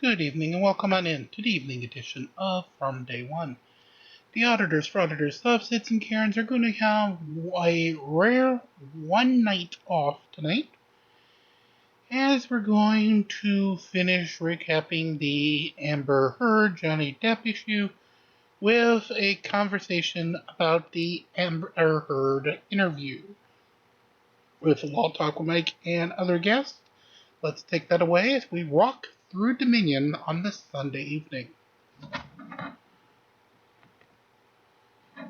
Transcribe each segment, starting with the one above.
Good evening and welcome on in to the evening edition of From Day One. The auditors, frauditors, Lovesits, and Karens are going to have a rare one night off tonight, as we're going to finish recapping the Amber Hurd Johnny Depp issue with a conversation about the Amber Hurd interview with Law Talk with Mike and other guests. Let's take that away as we walk through Dominion on this Sunday evening.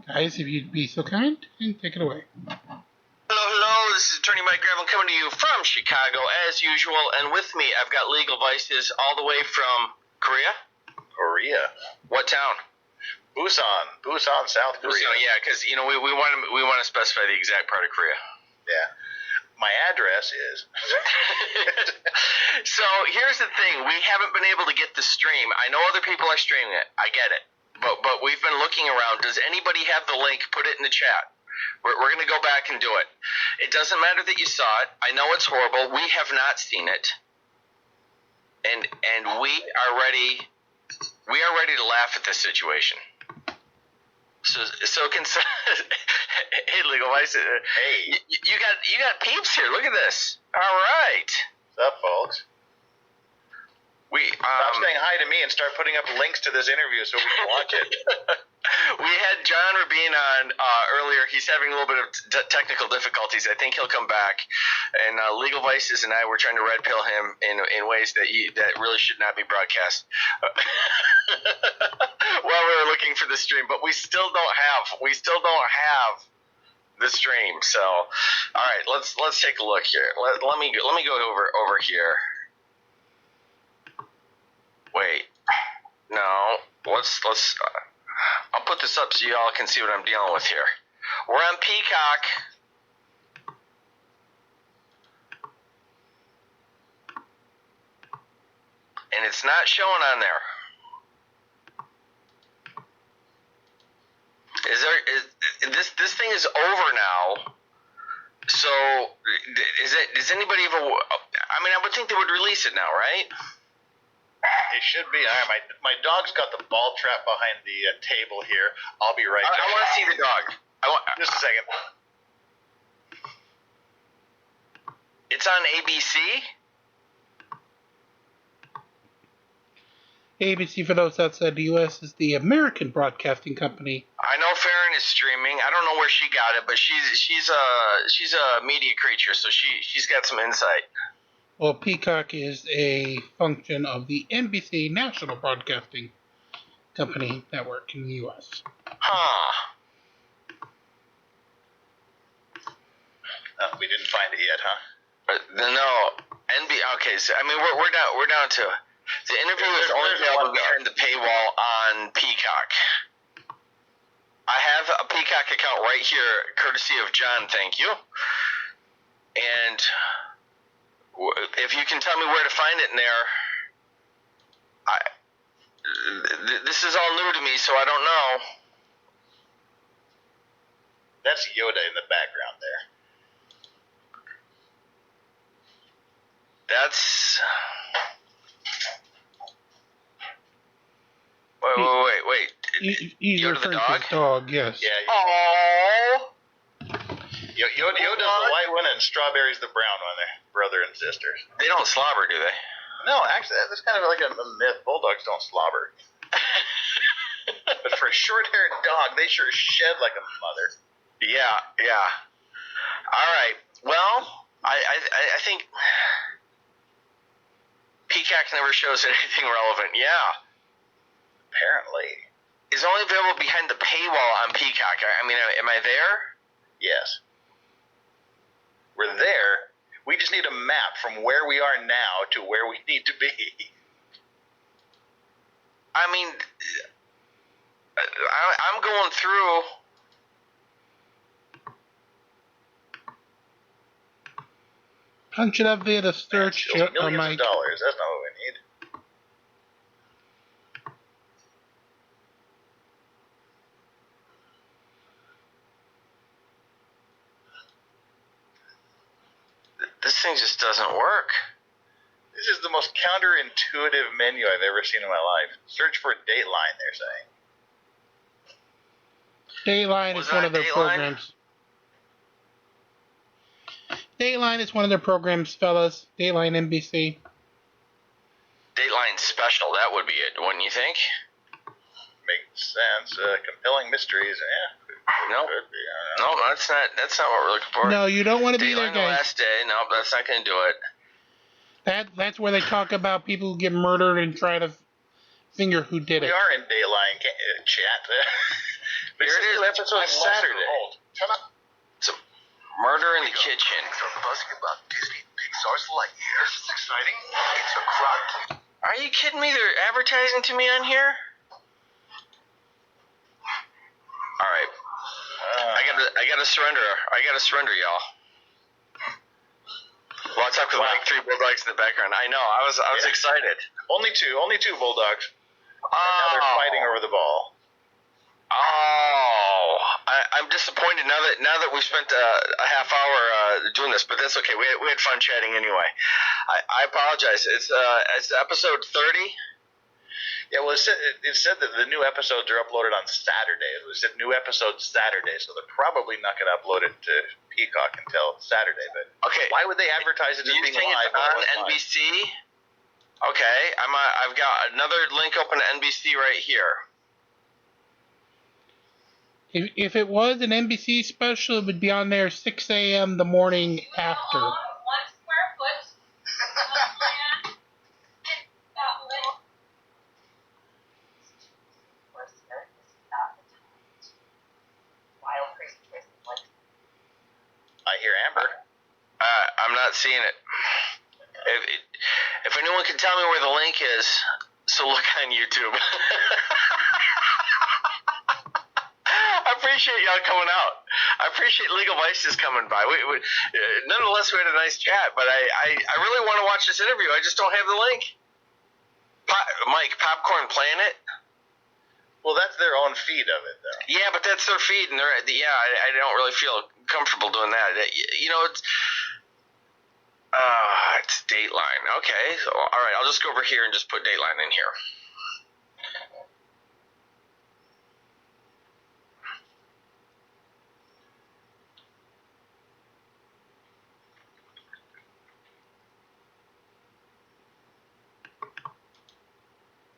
Guys, if you'd be so kind, and take it away. Hello, this is Attorney Mike Gravel coming to you from Chicago as usual, and with me I've got Legal Vices all the way from Korea? What town? Busan, South Korea. Busan, yeah, because we want to specify the exact part of Korea. Yeah. My address is. So here's the thing: we haven't been able to get the stream. I know other people are streaming it. I get it, but we've been looking around. Does anybody have the link? Put it in the chat. We're going to go back and do it. It doesn't matter that you saw it. I know it's horrible. We have not seen it, and we are ready. We are ready to laugh at this situation. So can hey, Legal Vice. Hey, you got peeps here. Look at this. All right. What's up, folks? Stop saying hi to me and start putting up links to this interview so we can watch it. We had John Rabin on earlier. He's having a little bit of technical difficulties. I think he'll come back. And Legal Vices and I were trying to red pill him in ways that really should not be broadcast while we were looking for the stream. But we still don't have the stream. So, all right, let's take a look here. Let me go over here. Wait, no. Let's. I'll put this up so you all can see what I'm dealing with here. We're on Peacock. And it's not showing on there. This thing is over now. So does anybody ever? I mean, I would think they would release it now, right? It should be. All right, my dog's got the ball trap behind the table here. I'll be right back. I want to see the dog. Just a second. It's on ABC? ABC, for those outside the U.S., is the American Broadcasting Company. I know Farron is streaming. I don't know where she got it, but she's a media creature, so she's got some insight. Well, Peacock is a function of the NBC National Broadcasting Company network in the U.S. Huh. We didn't find it yet, huh? No, Okay, so I mean we're down to the interview is only available behind the paywall on Peacock. I have a Peacock account right here, courtesy of John. Thank you. And if you can tell me where to find it in there, this is all new to me, so I don't know. That's Yoda in the background there. That's... Wait. He's Yoda referring the to dog? his dog, yes. Yeah. Aww. Yoda's the white one and Strawberry's the brown one. They're brother and sisters. They don't slobber, do they? No, actually, that's kind of like a myth. Bulldogs don't slobber. But for a short-haired dog, they sure shed like a mother. Yeah. All right. Well, I think Peacock never shows anything relevant. Yeah. Apparently. It's only available behind the paywall on Peacock. I mean, am I there? Yes. We're there. We just need a map from where we are now to where we need to be. I mean, I'm going through. Punch it up via the search, Millions Mike. of dollars. That's not what we need. This thing just doesn't work. This is the most counterintuitive menu I've ever seen in my life. Search for Dateline, they're saying. Dateline is one of their programs. Dateline is one of their programs, fellas. Dateline NBC. Dateline special, that would be it, wouldn't you think? Makes sense. Compelling mysteries, yeah. No, no, that's not what we're looking for. No, you don't want to be there, Dateline the guys. Last Day. No, that's not going to do it. That's where they talk about people who get murdered and try to finger who did it. We are in Dateline chat. Here it is. Episode Saturday. It's a murder in the kitchen. Are buzzing about Disney Pixar's Lightyear. This is exciting. It's a crowd. Are you kidding me? They're advertising to me on here? All right. I gotta surrender. I gotta surrender, y'all. Well, I talked with Mike, 3 Bulldogs in the background. I know. I was excited. Only two Bulldogs. Oh. Now they're fighting over the ball. Oh, I'm disappointed now that we spent a half hour doing this, but that's okay. We had fun chatting anyway. I apologize. It's episode 30. Yeah, well, it said that the new episodes are uploaded on Saturday. It said new episodes Saturday, so they're probably not going to upload it to Peacock until Saturday. But okay, why would they advertise it as being live on NBC? Okay, I've got another link open to NBC right here. If it was an NBC special, it would be on there 6 a.m. the morning after. 1 square foot. Plan. I hear Amber. I'm not seeing it. If anyone can tell me where the link is, so look on YouTube. I appreciate y'all coming out. I appreciate Legal Vices coming by. We nonetheless, we had a nice chat, but I really want to watch this interview. I just don't have the link. Mike, Popcorn Planet? Well, that's their own feed of it, though. Yeah, but that's their feed, and I don't really feel comfortable doing that. You know, it's Dateline. Okay, so all right, I'll just go over here and just put Dateline in here.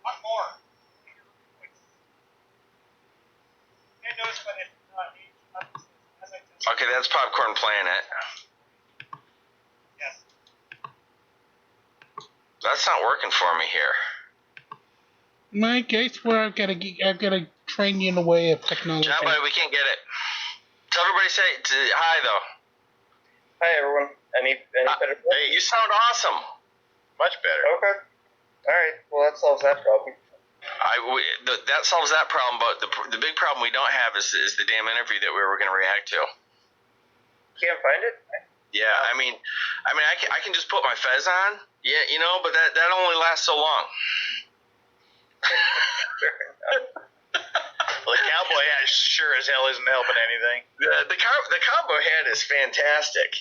One more. Okay, that's Popcorn Planet. Yes. That's not working for me here. Mike, I swear I've got to train you in the way of technology. John, buddy, we can't get it. Tell everybody hi though. Hi everyone. Any better? Hey, you sound awesome. Much better. Okay. All right. Well, that solves that problem. That solves that problem, but the big problem we don't have is the damn interview that we were going to react to. Can't find it. Yeah, I mean, I can just put my fez on. Yeah, you know, but that only lasts so long. Well, the cowboy hat sure as hell isn't helping anything. The cowboy hat is fantastic.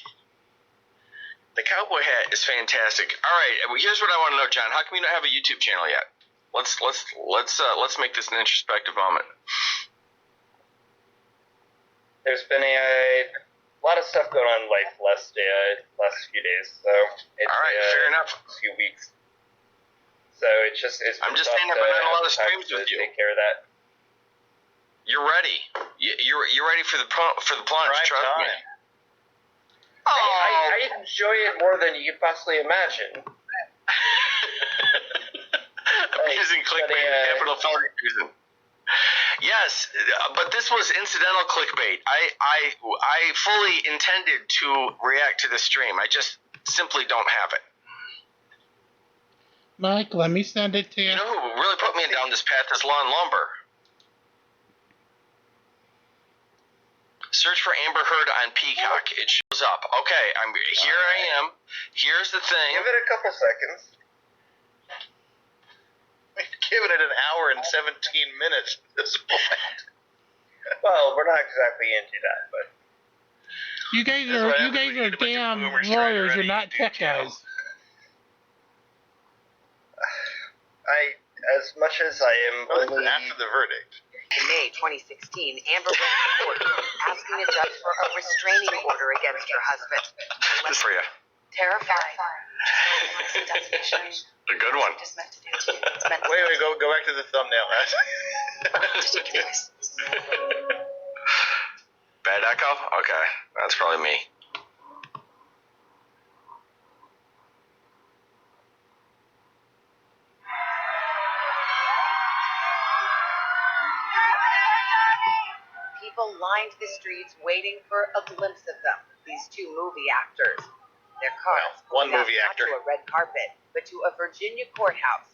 The cowboy hat is fantastic. All right, here's what I want to know, John. How come you don't have a YouTube channel yet? Let's make this an introspective moment. There's been a lot of stuff going on in life last few days, so it's all right, fair enough. A few weeks. So it's I'm just saying I've been on a lot of streams with you. Take care of that. You're ready. You're ready for the plunge. Prime trust time. me. I enjoy it more than you could possibly imagine. Amazing clickbait, capital felony reason. Yes, but this was incidental clickbait. I fully intended to react to the stream. I just simply don't have it. Mike, let me send it to you. You know who really put me down this path is Lawn Lumber. Search for Amber Hurd on Peacock. It shows up. Okay, here I am. Here's the thing. Give it a couple seconds. We've given it an hour and 17 minutes at this point. Well, we're not exactly into that, but You guys are damn lawyers. You're not tech guys. as much as I am only... After the verdict. In May 2016, Amber went to court asking a judge for a restraining order against her husband. Good for you. Terrified. A good one. Wait, go back to the thumbnail. Bad echo? Okay, that's probably me. People lined the streets waiting for a glimpse of them, these two movie actors. Their cars one pulled out movie not actor. to a red carpet, but to a Virginia courthouse.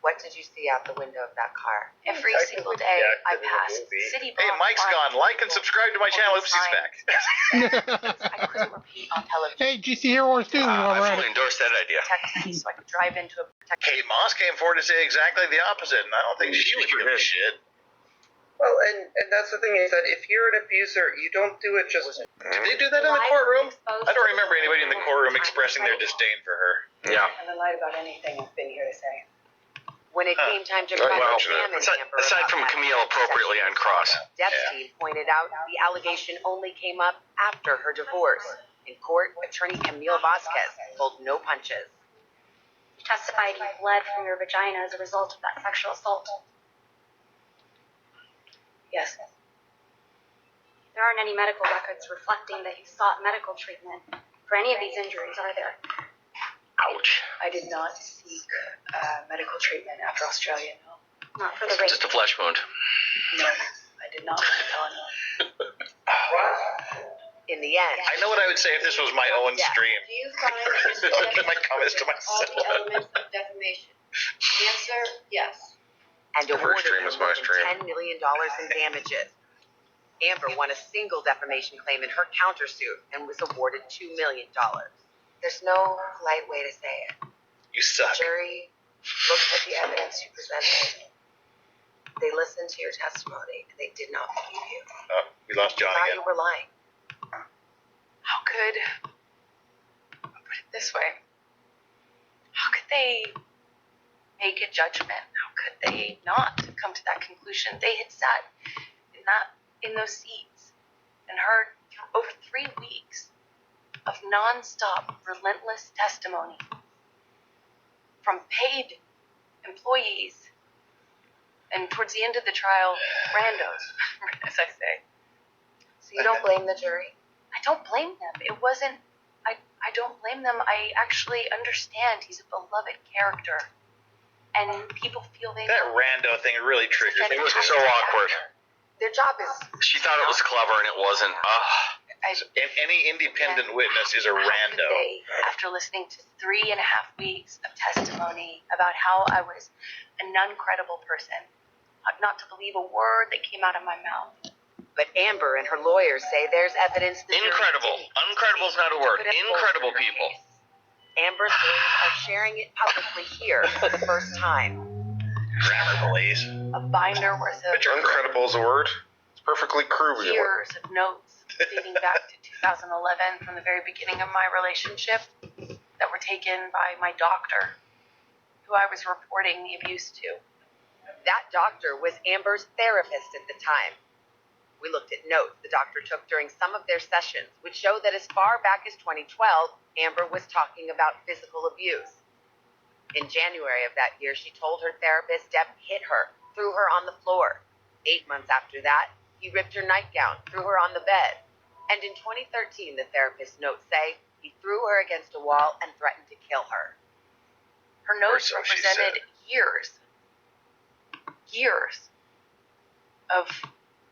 What did you see out the window of that car? Every single day I pass City Hey, Block Mike's Farm. gone. Like and subscribe to my channel. Oops, he's back. I couldn't repeat on television. Hey, GC Hero Wars 2, I alright. fully endorse that idea. Protect me so I could drive into a protected. Kate Moss came forward to say exactly the opposite, and I don't think she would give a shit. Well, and that's the thing is that if you're an abuser, you don't do it just... Did they do that in the courtroom? I don't remember anybody in the courtroom expressing their disdain for her. Yeah. I haven't lied about anything I've been here to say. When it came time to Well, examine Amber aside about from that Camille appropriately on cross. Depp's team pointed out the allegation only came up after her divorce. In court, attorney Camille Vasquez pulled no punches. You testified you bled from your vagina as a result of that sexual assault. Yes. There aren't any medical records reflecting that you sought medical treatment for any of these injuries, are there? Ouch. I did not seek medical treatment after Australia, no. Not for the rape. Just a flesh wound. No, I did not. In the end, I know what I would say if this was my own stream. Do you find I'll keep my comments to all the myself. elements of defamation? Answer, yes. And Her awarded stream her is my more than stream. $10 million in damages. Amber won a single defamation claim in her countersuit and was awarded $2 million. There's no polite way to say it. You suck. The jury looked at the evidence you presented. They listened to your testimony and they did not believe you. Oh, we lost John Thought again. you were lying. How could, I'll put it this way, how could they make a judgment? How could they not come to that conclusion? They had sat in those seats and heard over 3 weeks of nonstop, relentless testimony from paid employees and towards the end of the trial, randos, as I say. So you don't blame the jury? I don't blame them. It wasn't, I don't blame them. I actually understand he's a beloved character. And people feel they That rando thing really triggers me. It was so awkward. Their job is... She thought it was clever and it wasn't. And any independent witness is a rando. After listening to 3.5 weeks of testimony about how I was a non-credible person, not to believe a word that came out of my mouth. But Amber and her lawyers say there's evidence that... Incredible. Uncredible is not a word. Incredible people. Amber's lawyers are sharing it publicly here for the first time. Grammar police. A binder worth of Uncredible is a word. It's perfectly cruel. years of notes dating back to 2011 from the very beginning of my relationship that were taken by my doctor, who I was reporting the abuse to. That doctor was Amber's therapist at the time. We looked at notes the doctor took during some of their sessions, which show that as far back as 2012, Amber was talking about physical abuse. In January of that year, she told her therapist Depp hit her, threw her on the floor. 8 months after that, he ripped her nightgown, threw her on the bed. And in 2013, the therapist's notes say he threw her against a wall and threatened to kill her. Her notes so she represented years of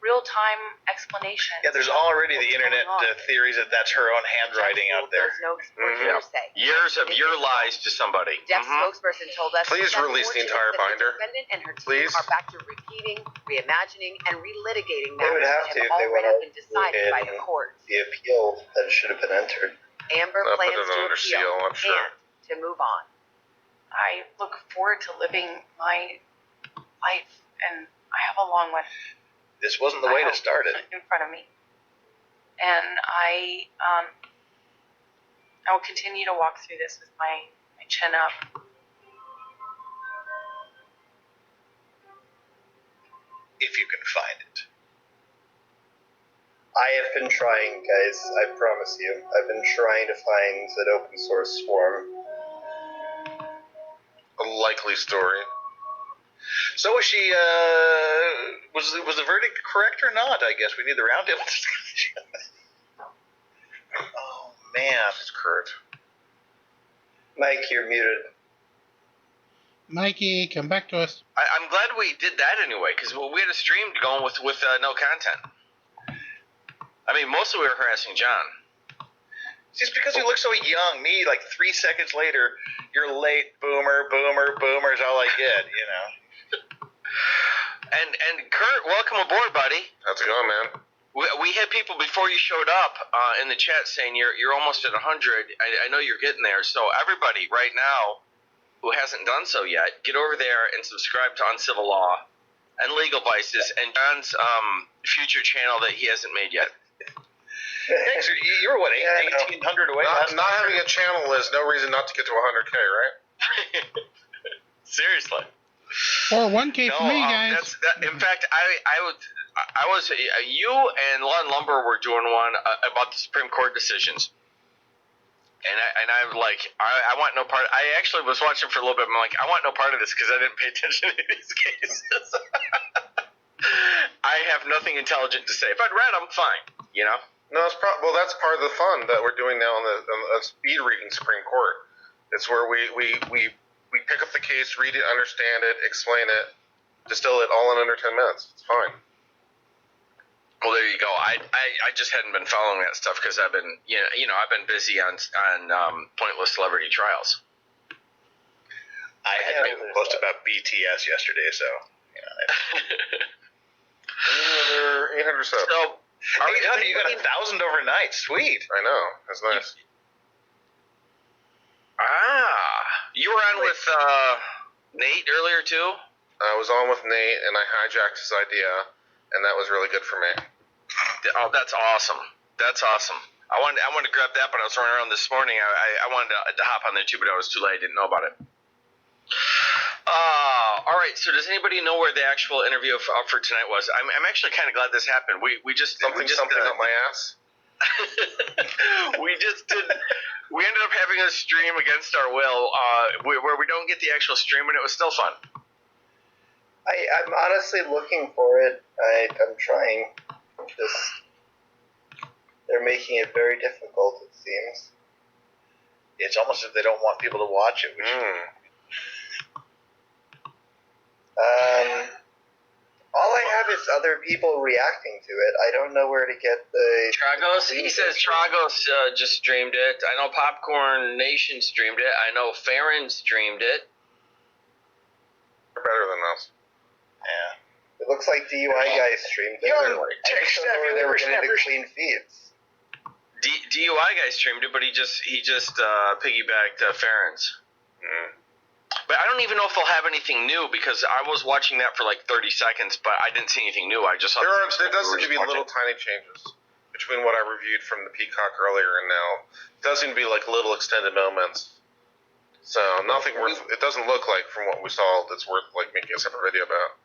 real-time explanation. Yeah, there's already the internet theories that that's her own handwriting out there. Those notes were hearsay. Years of your lies to somebody. Depp's spokesperson told us Please it's release the entire unfortunate binder. that the defendant and her team Please. are back to repeating, reimagining, and relitigating They would matters have that to have if they already want been decided to by the courts. The appeal that should have been entered. Amber I'll put plans it to under appeal seal, I'm sure. and to move on. I look forward to living my life, and I have a long one This wasn't the way to start it. in front of me. And I will continue to walk through this with my chin up. if you can find it. I have been trying, guys. I promise you. I've been trying to find an open source form. A likely story. So was she? Was the verdict correct or not? I guess we need the roundtable discussion. Oh man, It's Kurt. Mike, you're muted. Mikey, come back to us. I'm glad we did that anyway, because we had a stream going with no content. I mean, mostly we were harassing John. just because you look so young. Me, like 3 seconds later, you're late. Boomer, boomer, boomer's all I get. You know. And Kurt, welcome aboard, buddy. How's it going, man? We had people before you showed up in the chat saying you're almost at 100. I know you're getting there. So everybody right now who hasn't done so yet, get over there and subscribe to Uncivil Law and Legal Vices and John's future channel that he hasn't made yet. Thanks. You were what, 1,800 away? Not having a channel is no reason not to get to 100K, right? Seriously. Or 1K for me, guys. In fact, I was you and Lon Lumber were doing one about the Supreme Court decisions, and I'm like, I want no part. I actually was watching for a little bit. I'm like, I want no part of this because I didn't pay attention to these cases. I have nothing intelligent to say. If I'd read them, fine. You know. No, that's part of the fun that we're doing now on the speed reading Supreme Court. It's where we pick up the case, read it, understand it, explain it, distill it all in under 10 minutes. It's fine. Well, there you go. I just hadn't been following that stuff because I've been I've been busy on pointless celebrity trials. I had to post about BTS yesterday, so Another 800 subs. So, 800, you got 1,000 overnight. Sweet. I know. That's nice. You were on with Nate earlier too? I was on with Nate, and I hijacked his idea, and that was really good for me. Oh, that's awesome. That's awesome. I wanted to grab that, but I was running around this morning. I wanted to hop on there too, but I was too late. I didn't know about it. All right. So does anybody know where the actual interview for tonight was? I'm actually kind of glad this happened. We just Something up my ass. we ended up having a stream against our will, where we don't get the actual stream, and it was still fun. I'm honestly looking for it. I'm trying. They're making it very difficult, it seems. It's almost as if they don't want people to watch it. All I have is other people reacting to it. I don't know where to get the... Tragos? He says Tragos just streamed it. I know Popcorn Nation streamed it. I know Farron streamed it. They're better than us. Yeah. It looks like DUI guys streamed it. I just don't know where they were getting the clean feeds. DUI guy streamed it, but he just piggybacked Farron's. But I don't even know if they'll have anything new because I was watching that for like 30 seconds, but I didn't see anything new. I just saw there does seem to be little tiny changes between what I reviewed from the Peacock earlier and now. It does seem to be like little extended moments. So nothing worth. It doesn't look like from what we saw that's worth like making a separate video about.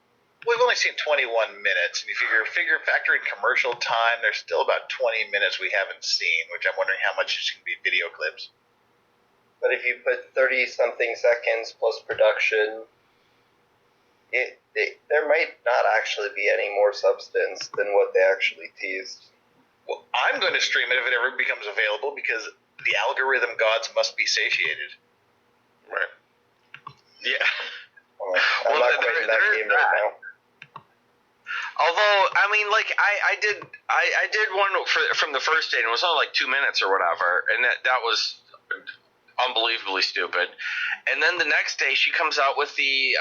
We've only seen 21 minutes, and if you factor in commercial time, there's still about 20 minutes we haven't seen, which I'm wondering how much is going to be video clips. But if you put 30-something seconds plus production, there might not actually be any more substance than what they actually teased. Well, I'm going to stream it if it ever becomes available because the algorithm gods must be satiated. Right. Yeah. I'm not quite in that game right now. Although, I mean, like I did one from the first day, and it was only like 2 minutes or whatever, and that was unbelievably stupid. And then the next day she comes out with the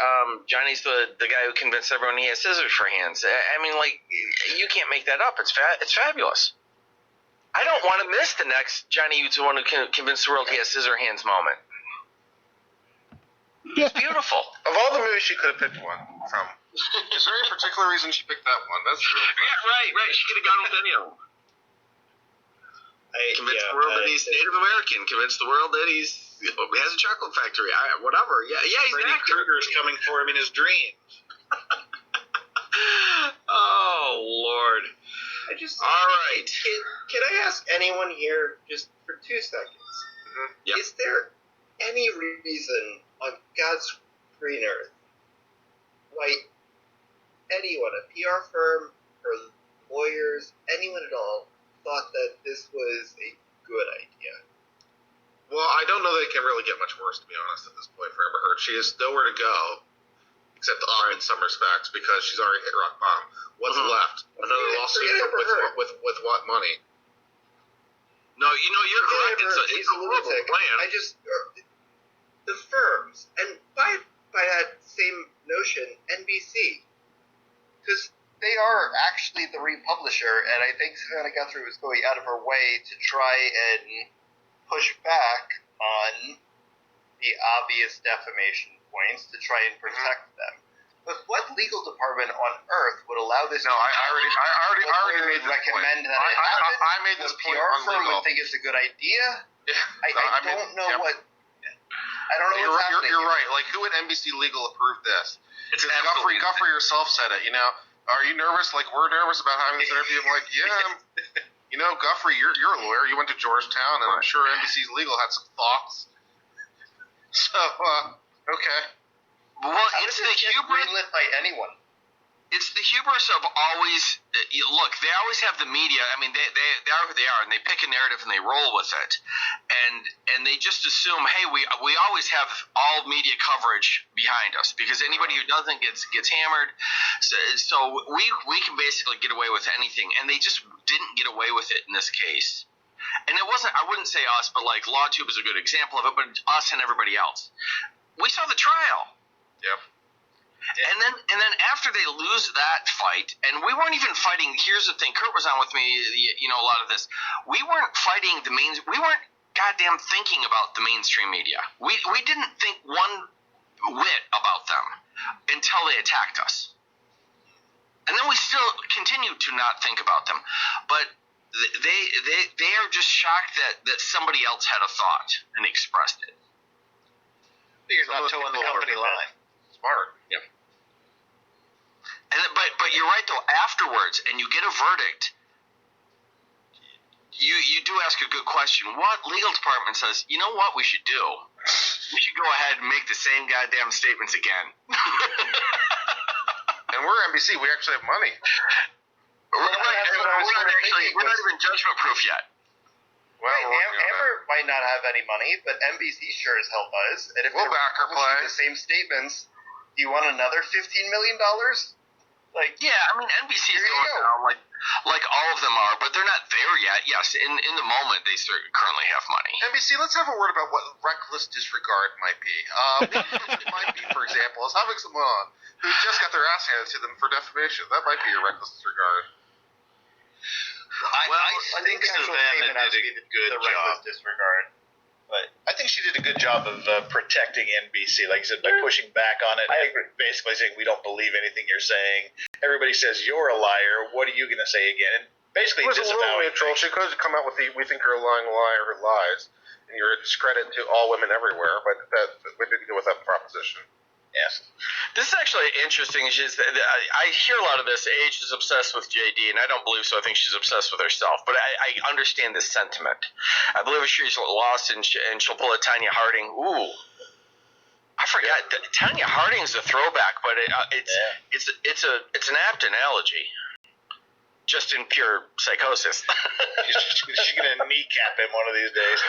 Johnny's the guy who convinced everyone he has scissors for hands. I mean, like, you can't make that up. It's fabulous. I don't want to miss the next Johnny Utah's the one who convinced the world he has scissor hands moment. It's beautiful. Of all the movies, she could have picked one from. Is there any particular reason she picked that one? That's really yeah, right. She could have gone with any of them. Convince the world that he's Native American. Convince the world that he has a chocolate factory. Whatever. Yeah, he's Freddy an actor. Krueger is coming for him in his dreams. Oh, Lord. I just. All right. Can I ask anyone here, just for 2 seconds, Yep. is there any reason on God's green earth why anyone, a PR firm or lawyers, anyone at all, thought that this was a good idea? Well, I don't know that it can really get much worse, to be honest, at this point for Amber Heard. She has nowhere to go, except up in some respects, because she's already hit rock bottom. What's left? Another lawsuit with what money? No, you're correct. It's a horrible plan. I just the firms, and by that same notion, NBC, because they are actually the republisher, and I think Savannah Guthrie was going out of her way to try and push back on the obvious defamation points to try and protect them. But what legal department on earth would allow this? No, I already made this recommend point. that it happen? I made this point PR on firm legal. would think it's a good idea. I don't know yep. what. I don't know what's happening. You're right. Like, who at NBC Legal approved this? Because Guthrie yourself said it. Are you nervous? Like, we're nervous about having this interview. I'm like, yeah. Guthrie, you're a lawyer. You went to Georgetown, and I'm sure NBC's Legal had some thoughts. So, okay. Well, it's the hubris. Greenlit by anyone. It's the hubris of always look. They always have the media. I mean, they are who they are, and they pick a narrative and they roll with it, and they just assume, hey, we always have all media coverage behind us because anybody who doesn't gets hammered. So we can basically get away with anything, and they just didn't get away with it in this case. And it wasn't. I wouldn't say us, but like LawTube is a good example of it. But us and everybody else, we saw the trial. Yep. And then after they lose that fight, and we weren't even fighting. Here's the thing: Kurt was on with me. A lot of this. We weren't fighting the main. We weren't goddamn thinking about the mainstream media. We didn't think one whit about them until they attacked us, and then we still continued to not think about them. But they are just shocked that somebody else had a thought and expressed it. You're not towing the company line. Smart. Yep. But you're right though. Afterwards, and you get a verdict, you do ask a good question. What legal department says? You know what we should do? We should go ahead and make the same goddamn statements again. And we're NBC. We actually have money. We're not even judgment proof yet. Well, Amber might not have any money, but NBC sure as hell does. And if we'll back her play. The same statements. Do you want another $15 million? Yeah, I mean NBC is going down like all of them are, but they're not there yet. Yes, in the moment they currently have money. NBC, let's have a word about what reckless disregard might be. Might be, for example, is having someone on who just got their ass handed to them for defamation. That might be a reckless disregard. I think Savannah did a good job. Disregard. But I think she did a good job of protecting NBC, like you said, by pushing back on it. I agree. Basically saying, we don't believe anything you're saying. Everybody says you're a liar. What are you going to say again? And basically It was a little disavowing neutral. She could have come out with we think you're a lying liar who lies. And you're a discredit to all women everywhere, but we didn't go with that proposition. Yes. This is actually interesting. I hear a lot of this. Age is obsessed with JD, and I don't believe so. I think she's obsessed with herself. But I understand this sentiment. I believe if she's lost and she'll pull a Tanya Harding. Ooh, I forgot. Tanya Harding's a throwback, but it's an apt analogy. Just in pure psychosis. She's going to kneecap him one of these days.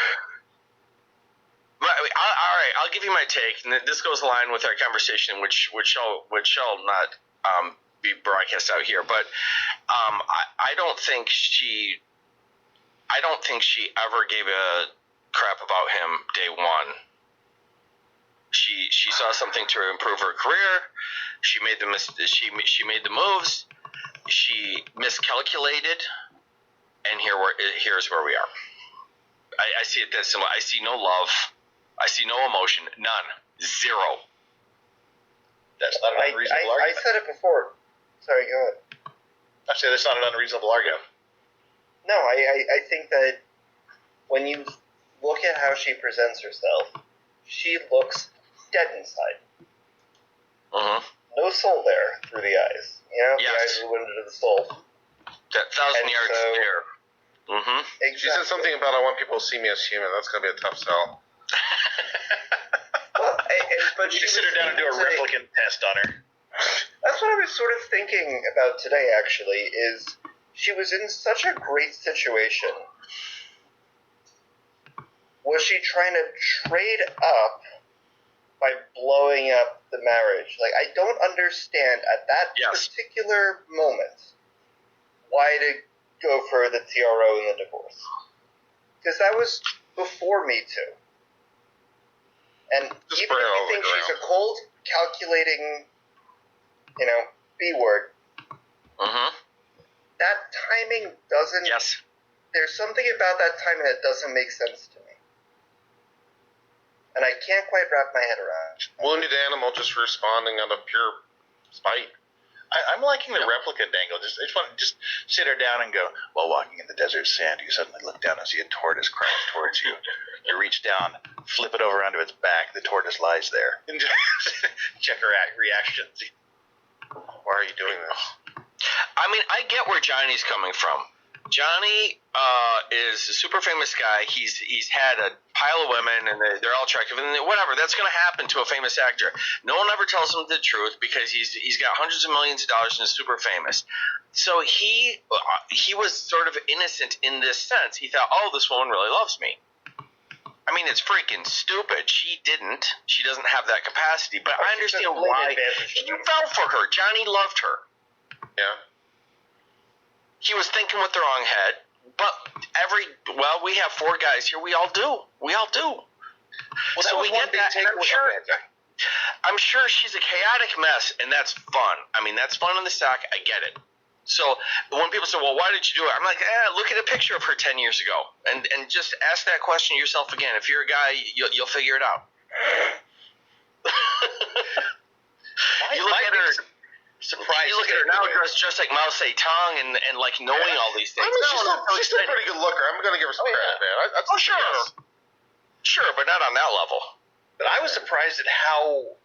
All right, I'll give you my take, and this goes along with our conversation, which shall not be broadcast out here. But I don't think she ever gave a crap about him day one. She saw something to improve her career. She made the moves. She miscalculated, and here's where we are. I see it that simple. I see no love. I see no emotion. None. Zero. That's not an unreasonable argument. I said it before. Sorry, go ahead. I say that's not an unreasonable argument. No, I think that when you look at how she presents herself, she looks dead inside. Uh-huh. no soul there through the eyes. You know, Yes. the eyes are the window to the soul. That 1,000 And yards so- there. Mm-hmm. Exactly. She said something about I want people to see me as human. That's going to be a tough sell. Well, but You she just sit her was down and do a able to- replicant test on her. That's what I was sort of thinking about today, actually, is she was in such a great situation. Was she trying to trade up by blowing up the marriage? Like, I don't understand at that Yes. particular moment why to go for the TRO and the divorce. Because that was before Me Too. And Just even bring if it all you the think way she's a around. cold, calculating, B-word, Mm-hmm. that timing doesn't... Yes. There's something about that timing that doesn't make sense to me. And I can't quite wrap my head around it. Wounded animal just responding out of pure spite. I'm liking the replicant angle. I just want to just sit her down and go, while walking in the desert sand, you suddenly look down and see a tortoise crawling towards you. You reach down, flip it over onto its back. The tortoise lies there. And just check her reactions. Why are you doing this? I mean, I get where Johnny's coming from. Johnny is a super famous guy. He's had a pile of women, and they're all attractive, and whatever. That's going to happen to a famous actor. No one ever tells him the truth because he's got hundreds of millions of dollars and is super famous. So he was sort of innocent in this sense. He thought, oh, this woman really loves me. I mean, it's freaking stupid. She didn't. She doesn't have that capacity. But I understand why. He fell for her. Johnny loved her. Yeah. He was thinking with the wrong head. But we have 4 guys here. We all do. Well, that So was we one get big that. And takeaway. I'm sure she's a chaotic mess, and that's fun. I mean, that's fun in the stock. I get it. So when people say, well, why did you do it? I'm like, look at a picture of her 10 years ago. And just ask that question yourself again. If you're a guy, you'll figure it out. You look at her. Surprise! You look at her now, dressed just like Mao Zedong, and like knowing all these things. I mean, she's still a pretty good looker. I'm going to give her some credit, man. That's Oh, sure. Sure, but not on that level. But I was surprised at how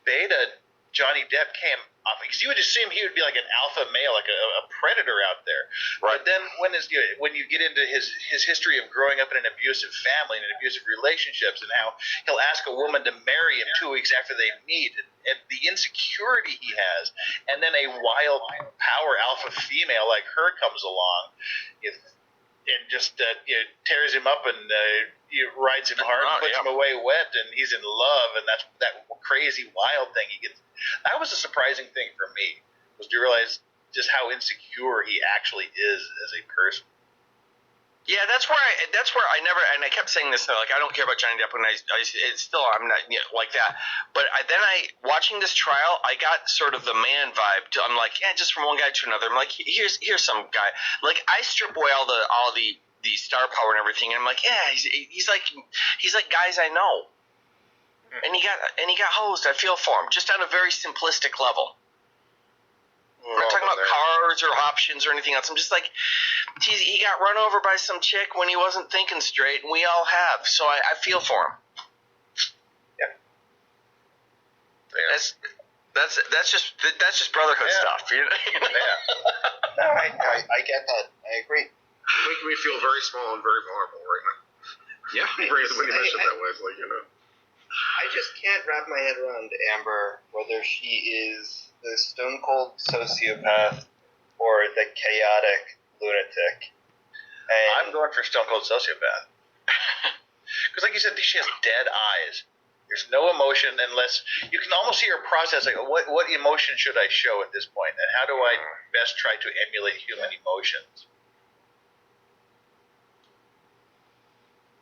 beta Johnny Depp came off. Because you would assume he would be like an alpha male, like a predator out there. Right. But then when you get into his history of growing up in an abusive family and in abusive relationships, and how he'll ask a woman to marry him 2 weeks after they meet, and the insecurity he has, and then a wild power alpha female like her comes along, and just tears him up and rides him hard and puts him away wet, and he's in love, and that's that crazy wild thing he gets. That was a surprising thing for me, was to realize just how insecure he actually is as a person. Yeah, that's where I never, and I kept saying this, like, I don't care about Johnny Depp, and it's still, I'm not like that. But watching this trial, I got sort of the man vibe. I'm like, just from one guy to another. I'm like, here's some guy. Like, I strip away all the star power and everything, and I'm like, he's like guys I know. And he got hosed. I feel for him, just on a very simplistic level. We're not talking about cars or options or anything else. I'm just like, he got run over by some chick when he wasn't thinking straight, and we all have. So I feel for him. Yeah. That's just brotherhood stuff. You know? No, I get that. I agree. You're making me feel very small and very vulnerable right now. Yeah. When you mention that way, it's like, I just can't wrap my head around Amber, whether she is the stone cold sociopath or the chaotic lunatic. And I'm going for stone cold sociopath. Because like you said, she has dead eyes. There's no emotion unless you can almost see her process. Like, what emotion should I show at this point, and how do I best try to emulate human emotions?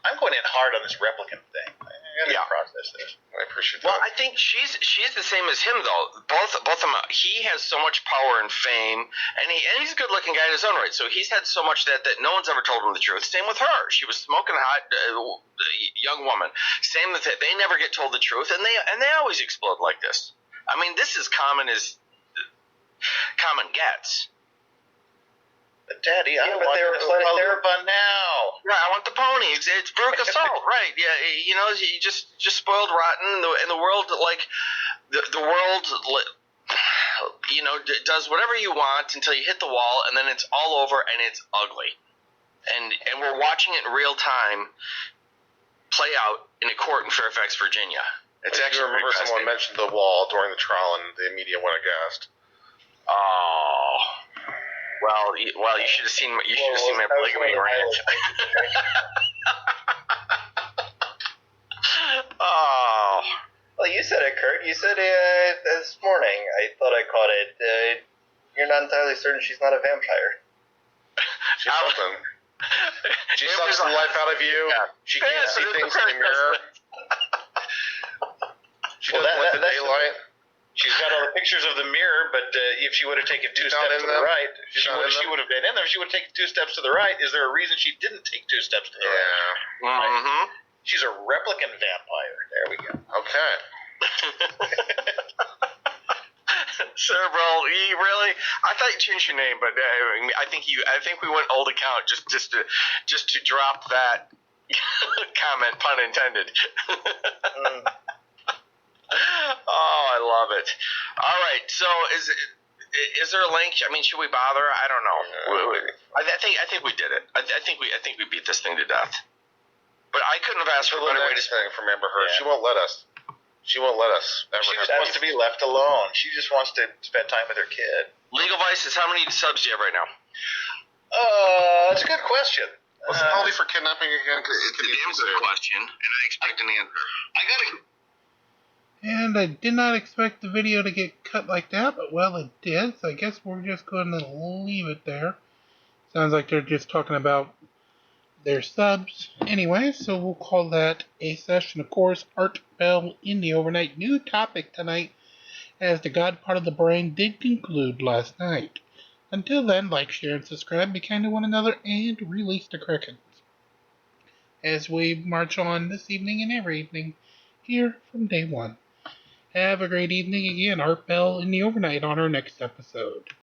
I'm going in hard on this replicant thing. I gotta process this. I appreciate that. Well, I think she's the same as him though. Both of them. He has so much power and fame, and he's a good-looking guy in his own right. So he's had so much that no one's ever told him the truth. Same with her. She was smoking hot, young woman. Same with it. They never get told the truth, and they always explode like this. I mean, this is common as common gets. But Daddy, I want the now. Right, I want the pony. It's Brooke Assault, right? Yeah, you just spoiled rotten in the world. Like, the world, does whatever you want until you hit the wall, and then it's all over and it's ugly. And we're watching it in real time play out in a court in Fairfax, Virginia. It's I actually remember someone mentioned the wall during the trial, and the media went aghast. Oh, well, you should have seen my polygamy rant. Oh. Well, you said it, Kurt. You said this morning. I thought I caught it. You're not entirely certain she's not a vampire. She's something. She sucks the life out of you. Yeah. She can't see things in the mirror. She doesn't like the daylight. She's got all the pictures of the mirror, but if she would have taken two steps to the right, she would have been in there. If she would have taken 2 steps to the right, is there a reason she didn't take 2 steps to the right? Mm-hmm. She's a replicant vampire. There we go. Okay. Cerebral, you really? I thought you changed your name, but I think we went old account just to drop that comment, pun intended. Oh, I love it. All right, so is there a link? I mean, should we bother? I don't know. I think we did it. I think we beat this thing to death. But I couldn't have asked for a better way to thing from Amber Heard. Yeah. She won't let us. She won't let us ever. She just wants to be left alone. She just wants to spend time with her kid. Legal Vices, how many subs do you have right now? That's a good question. Was the penalty for kidnapping again? It's a damn good question, and I expect an answer. And I did not expect the video to get cut like that, but well, it did. So I guess we're just going to leave it there. Sounds like they're just talking about their subs. Anyway, so we'll call that a session. Of course, Art Bell in the overnight. New topic tonight, as the God part of the brain did conclude last night. Until then, like, share, and subscribe. Be kind to one another, and release the Crickets. As we march on this evening and every evening, here from day one. Have a great evening again. Art Bell in the overnight on our next episode.